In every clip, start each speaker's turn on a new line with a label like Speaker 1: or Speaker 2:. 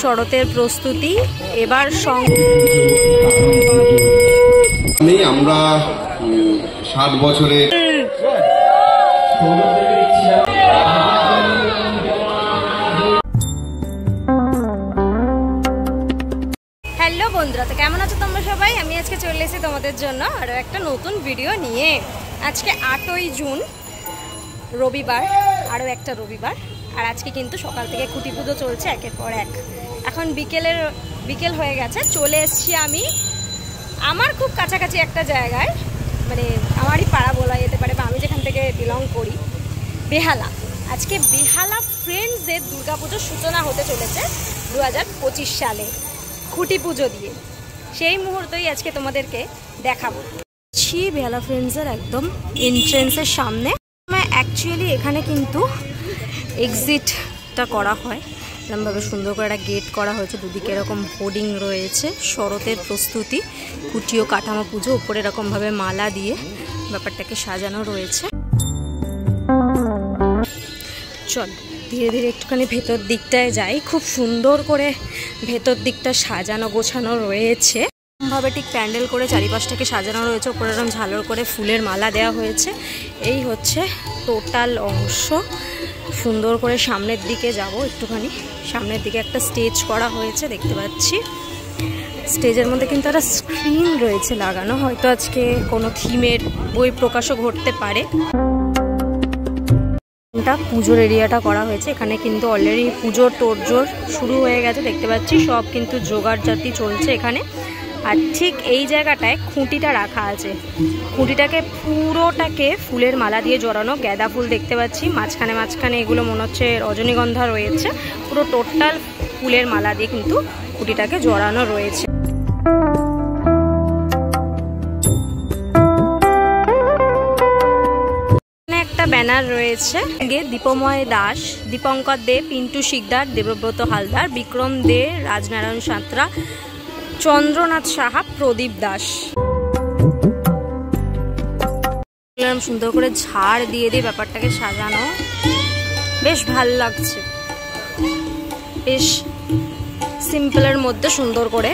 Speaker 1: শরতের প্রস্তুতি এবার
Speaker 2: আমরা 60 বছরে
Speaker 1: হ্যালো বন্ধুরা, তো কেমন আছো তোমরা সবাই? আমি আজকে চলে এসেছি তোমাদের জন্য আরও একটা নতুন ভিডিও নিয়ে। আজকে 8ই জুন, রবিবার, আরও একটা রবিবার। আর আজকে কিন্তু সকাল থেকে খুঁটি পুজো চলছে একের পর এক। এখন বিকেল হয়ে গেছে, চলে এসেছি আমি আমার খুব কাছাকাছি একটা জায়গায়, মানে আমারই পাড়া বলা যেতে পারে, বা আমি যেখান থেকে বিলং করি, বেহালা। আজকে বেহালা ফ্রেন্ডসদের দুর্গাপুজোর সূচনা হতে চলেছে 2025 সালে খুঁটি পুজো দিয়ে। সেই মুহূর্তেই আজকে তোমাদেরকে দেখাবো। বেহালা ফ্রেন্ডসের একদম এন্ট্রেন্সের সামনে। অ্যাকচুয়ালি এখানে কিন্তু এক্সিটটা করা হয়, এরকমভাবে সুন্দর করে একটা গেট করা হয়েছে, দুদিকে এরকম হোর্ডিং রয়েছে, শরতের প্রস্তুতি, কুটি ও কাঠামো পুজো, উপরে এরকমভাবে মালা দিয়ে ব্যাপারটাকে সাজানো রয়েছে। চল ধীরে ধীরে একটুখানি ভেতর দিকটায় যাই। খুব সুন্দর করে ভেতর দিকটা সাজানো গোছানো রয়েছে, ভাবে ঠিক প্যান্ডেল করে চারিপাশটাকে সাজানো রয়েছে, উপরে এরকম ঝালর করে ফুলের মালা দেওয়া হয়েছে। এই হচ্ছে টোটাল অংশ। সুন্দর করে সামনের দিকে যাব একটুখানি, সামনের দিকে একটা স্টেজ করা হয়েছে দেখতে পাচ্ছি। স্টেজের মধ্যে কিন্তু একটা স্ক্রিন রয়েছে লাগানো, হয়তো আজকে কোনো থিমের বই প্রকাশও ঘটতে পারে। পুজোর এরিয়াটা করা হয়েছে, এখানে কিন্তু অলরেডি পুজোর তোড়জোড় শুরু হয়ে গেছে দেখতে পাচ্ছি, সব কিন্তু জোগাড় জাতি চলছে এখানে। আর ঠিক এই জায়গাটায় খুঁটিটা রাখা আছে, খুঁটিটাকে পুরোটাকে ফুলের মালা দিয়ে জড়ানো, গাঁদা ফুল দেখতে পাচ্ছি, মাঝখানে এগুলো মনে হচ্ছে রজনীগন্ধা রয়েছে, পুরো টোটাল ফুলের মালা দিয়ে কিন্তু খুঁটিটাকে জড়ানো রয়েছে। একটা ব্যানার রয়েছে, দীপময় দাস, দীপঙ্কর দে, পিন্টু শিকদার, দেবব্রত হালদার, বিক্রম দে, রাজনারায়ণ সাঁতরা, চন্দ্রনাথ সাহা, প্রদীপ দাস। সুন্দর করে ঝাড় দিয়ে দিয়ে ব্যাপারটাকে সাজানো, বেশ ভাল লাগছে, বেশ সিম্পলের মধ্যে সুন্দর করে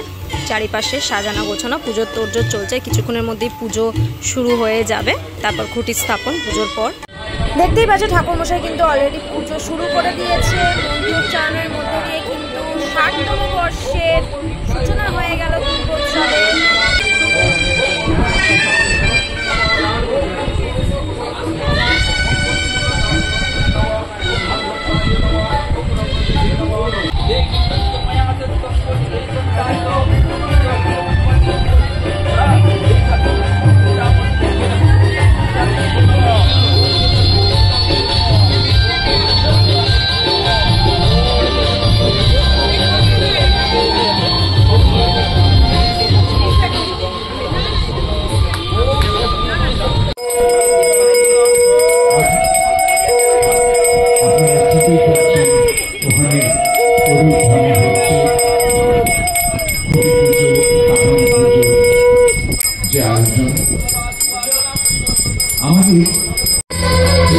Speaker 1: চারিপাশে সাজানো গোছানো। পুজোর তোড়জোড় চলছে, কিছুক্ষণের মধ্যেই পুজো শুরু হয়ে যাবে, তারপর খুঁটি স্থাপন পুজোর পর। দেখতেই পাচ্ছ ঠাকুরমশাই কিন্তু অলরেডি পুজো শুরু করে দিয়েছে। মন্ত্রোচ্চারণের মধ্যে দিয়ে কিন্তু 60তম বর্ষের সূচনা হয়ে গেল দুর্গোৎসবের।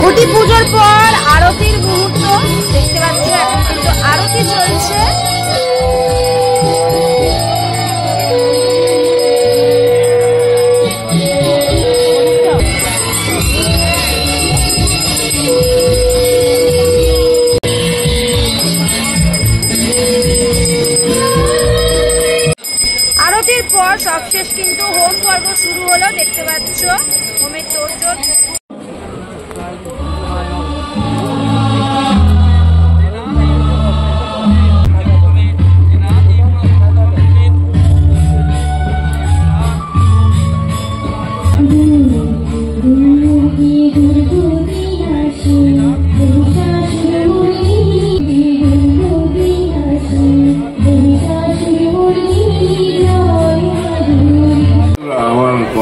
Speaker 1: খুঁটি পুজোর পর আরতির মুহূর্ত দেখতে পাচ্ছ, এখন কিন্তু আরতি চলছে। আরতির পর সবশেষ কিন্তু হোম পর্ব শুরু হলো দেখতে পাচ্ছ, হোমের তোড়জোড়।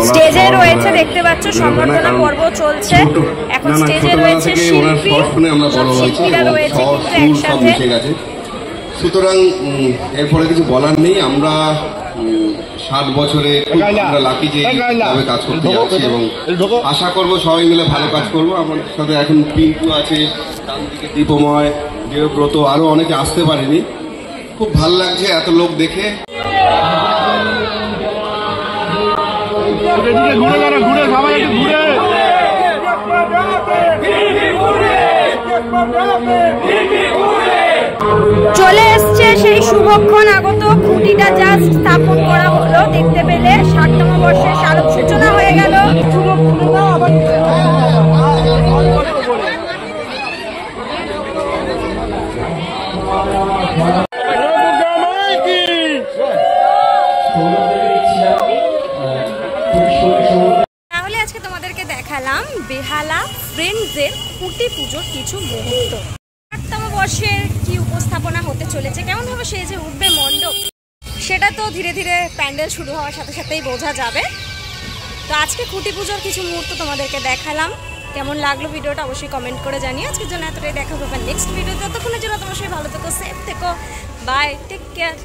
Speaker 1: স্টেজে রয়েছে দেখতে পাচ্ছ, সংবর্ধনা পর্ব চলছে এখন। স্টেজে রয়েছে শিল্পী, সব শিল্পীরা রয়েছে কিন্তু একসাথে।
Speaker 2: সুতরাং এরপরে কিছু বলার নেই। আমরা 60 বছরে আমরা লাকি যে এইভাবে কাজ করতে যাচ্ছি এবং আশা করব সবাই মিলে ভালো কাজ করব। আমার সাথে এখন পিন্টু আছে, ডান দিকে দীপময়, দেবব্রত, আরো অনেকে আসতে পারেনি। খুব ভালো লাগছে এত লোক দেখে।
Speaker 1: চলে এসছে সেই শুভক্ষণ আগত, খুঁটিটা জাস্ট স্থাপন করা হলো দেখতে পেলে। 60তম বর্ষের শারদ সূচনা হয়ে গেল। তাহলে আজকে তোমাদেরকে দেখালাম বেহালা ফ্রেন্ডসের খুঁটি পুজোর কিছু মুহূর্ত। 60তম বর্ষের কি উপস্থাপনা হতে চলেছে, কেমন ভাবে সেজে উঠবে মণ্ডপ, সেটা তো ধীরে ধীরে প্যান্ডেল শুরু হওয়ার সাথে সাথেই বোঝা যাবে। তো আজকে খুঁটি পুজোর কিছু মুহূর্ত তোমাদেরকে দেখালাম। কেমন লাগলো ভিডিওটা অবশ্যই কমেন্ট করে জানিয়ে। আজকের জন্য এতটাই, দেখা হবে নেক্সট ভিডিও। ততক্ষণের জন্য তোমার সবাই ভালো থেকো, সেফ থেকো, বাই, টেক কেয়ার।